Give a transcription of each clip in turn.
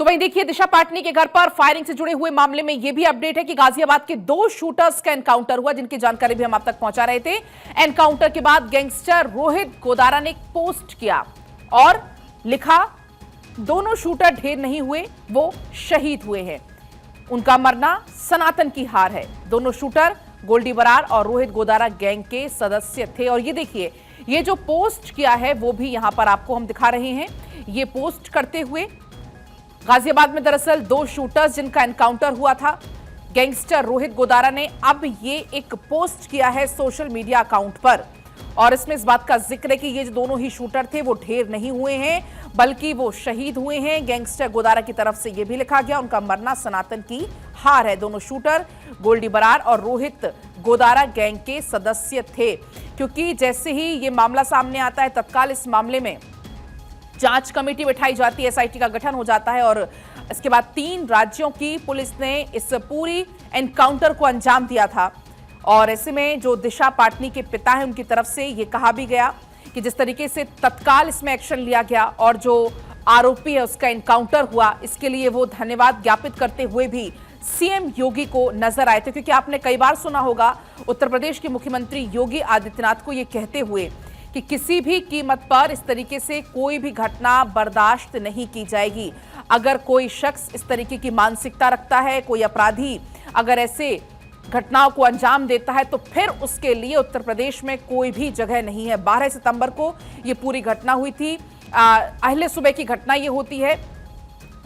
तो वहीं देखिए, दिशा पाटनी के घर पर फायरिंग से जुड़े हुए मामले में यह भी अपडेट है कि गाजियाबाद के 2 शूटर्स का एनकाउंटर हुआ, जिनकी जानकारी भी हम आप तक पहुंचा रहे थे। एनकाउंटर के बाद गैंगस्टर रोहित गोदारा ने एक पोस्ट किया और लिखा, दोनों शूटर ढेर नहीं हुए, वो शहीद हुए हैं। उनका मरना सनातन की हार है। दोनों शूटर गोल्डी बरार और रोहित गोदारा गैंग के सदस्य थे। और ये देखिए, ये जो पोस्ट किया है वो भी यहां पर आपको हम दिखा रहे हैं। ये पोस्ट करते हुए गाजियाबाद में दरअसल 2 शूटर्स जिनका एनकाउंटर हुआ था, गैंगस्टर रोहित गोदारा ने अब ये एक पोस्ट किया है सोशल मीडिया अकाउंट पर। और इसमें इस बात का जिक्र है कि ये जो दोनों ही शूटर थे वो ढेर नहीं हुए हैं, बल्कि वो शहीद हुए हैं। गैंगस्टर गोदारा की तरफ से ये भी लिखा गया, उनका मरना सनातन की हार है। दोनों शूटर गोल्डी बरार और रोहित गोदारा गैंग के सदस्य थे। क्योंकि जैसे ही ये मामला सामने आता है, तत्काल इस मामले में जांच कमेटी बिठाई जाती है, एसआईटी का गठन हो जाता है और इसके बाद 3 राज्यों की पुलिस ने इस पूरी एनकाउंटर को अंजाम दिया था। और ऐसे में जो दिशा पाटनी के पिता हैं, उनकी तरफ से ये कहा भी गया कि जिस तरीके से तत्काल इसमें एक्शन लिया गया और जो आरोपी है उसका एनकाउंटर हुआ, इसके लिए वो धन्यवाद ज्ञापित करते हुए भी सीएम योगी को नजर आए थे। क्योंकि आपने कई बार सुना होगा उत्तर प्रदेश के मुख्यमंत्री योगी आदित्यनाथ को ये कहते हुए कि किसी भी कीमत पर इस तरीके से कोई भी घटना बर्दाश्त नहीं की जाएगी। अगर कोई शख्स इस तरीके की मानसिकता रखता है, कोई अपराधी अगर ऐसे घटनाओं को अंजाम देता है, तो फिर उसके लिए उत्तर प्रदेश में कोई भी जगह नहीं है। 12 सितंबर को ये पूरी घटना हुई थी। अहले सुबह की घटना ये होती है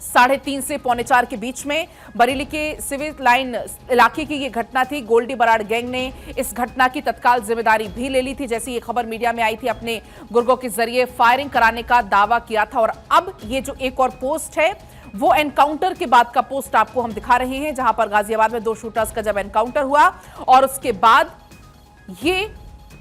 3:30 से 3:45 के बीच में। बरेली के सिविल लाइन इलाके की ये घटना थी। गोल्डी बरार गैंग ने इस घटना की तत्काल जिम्मेदारी भी ले ली थी। जैसे ये खबर मीडिया में आई थी, अपने गुर्गों के जरिए फायरिंग कराने का दावा किया था। और अब ये जो एक और पोस्ट है, वो एनकाउंटर के बाद का पोस्ट आपको हम दिखा रहे हैं, जहां पर गाजियाबाद में 2 शूटर्स का जब एनकाउंटर हुआ और उसके बाद ये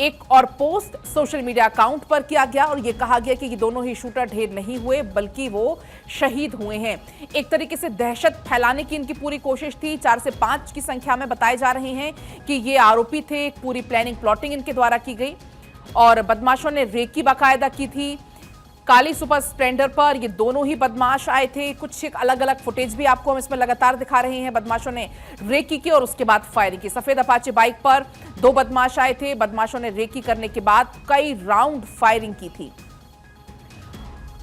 एक और पोस्ट सोशल मीडिया अकाउंट पर किया गया और ये कहा गया कि ये दोनों ही शूटर ढेर नहीं हुए, बल्कि वो शहीद हुए हैं। एक तरीके से दहशत फैलाने की इनकी पूरी कोशिश थी। 4 से 5 की संख्या में बताए जा रहे हैं कि ये आरोपी थे। पूरी प्लानिंग प्लॉटिंग इनके द्वारा की गई और बदमाशों ने रेकी बाकायदा की थी। काली सुपर स्प्लेंडर पर ये दोनों ही बदमाश आए थे। कुछ एक अलग अलग फुटेज भी आपको हम इसमें लगातार दिखा रहे हैं। बदमाशों ने रेकी की और उसके बाद फायरिंग की। सफेद अपाचे बाइक पर 2 बदमाश आए थे। बदमाशों ने रेकी करने के बाद कई राउंड फायरिंग की थी।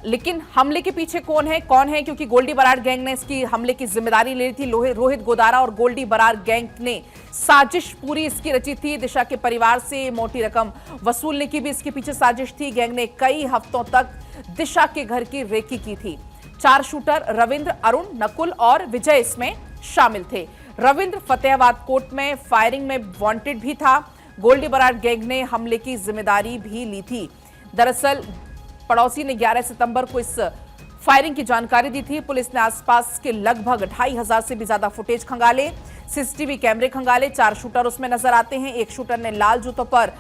लेकिन हमले के पीछे कौन है? क्योंकि गोल्डी बरार गैंग ने इसकी हमले की जिम्मेदारी ले ली थी। रोहित गोदारा और गोल्डी बरार गैंग ने साजिश पूरी इसकी रची थी। दिशा के परिवार से मोटी रकम वसूलने की भी इसके पीछे साजिश थी। गैंग ने कई हफ्तों तक दिशा के घर की रेकी की थी। 4 शूटर रविंद्र, अरुण, नकुल और विजय इसमें शामिल थे। रविंद्र फतेहाबाद कोर्ट में फायरिंग में वांटेड भी था। गोल्डी बरार गैंग ने हमले की जिम्मेदारी भी ली थी। दरअसल पड़ोसी ने 11 सितंबर को इस फायरिंग की जानकारी दी थी। पुलिस ने आसपास के लगभग 2500 से भी ज्यादा फुटेज खंगाले, सीसीटीवी कैमरे खंगाले। 4 शूटर उसमें नजर आते हैं। एक शूटर ने लाल जूतों पर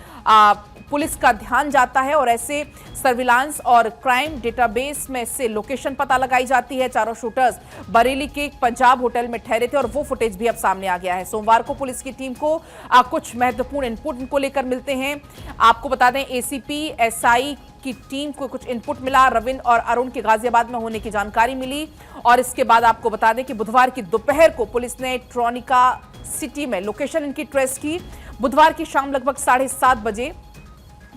पुलिस का ध्यान जाता है और ऐसे सर्विलांस और क्राइम डेटाबेस में से लोकेशन पता लगाई जाती है। चारों शूटर्स बरेली के एक पंजाब होटल में ठहरे थे और वो फुटेज भी अब सामने आ गया है। सोमवार को पुलिस की टीम को कुछ महत्वपूर्ण इनपुट इनको लेकर मिलते हैं। आपको बता दें, एसीपी एसआई की टीम को कुछ इनपुट मिला। रविंद्र और अरुण के गाजियाबाद में होने की जानकारी मिली और इसके बाद आपको बता दें कि बुधवार की दोपहर को पुलिस ने ट्रॉनिका सिटी में लोकेशन इनकी ट्रेस की। बुधवार की शाम लगभग 7:30 बजे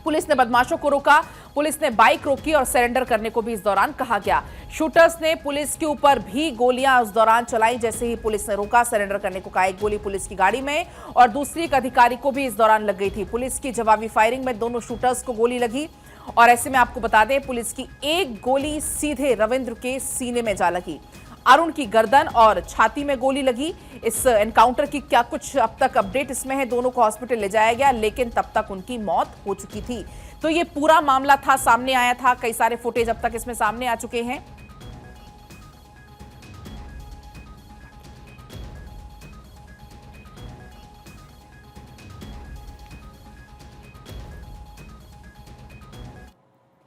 पुलिस ने बदमाशों को रोका। पुलिस ने बाइक रोकी और सरेंडर करने को भी इस दौरान कहा गया। शूटर्स ने पुलिस के ऊपर भी गोलियां उस दौरान चलाई। जैसे ही पुलिस ने रोका, सरेंडर करने को कहा, एक गोली पुलिस की गाड़ी में और दूसरी एक अधिकारी को भी इस दौरान लग गई थी। पुलिस की जवाबी फायरिंग में दोनों शूटर्स को गोली लगी और ऐसे में आपको बता दें, पुलिस की एक गोली सीधे रविंद्र के सीने में जा लगी। अरुण की गर्दन और छाती में गोली लगी। इस एनकाउंटर की क्या कुछ अब तक अपडेट इसमें है? दोनों को हॉस्पिटल ले जाया गया, लेकिन तब तक उनकी मौत हो चुकी थी। तो ये पूरा मामला था, सामने आया था। कई सारे फुटेज अब तक इसमें सामने आ चुके हैं।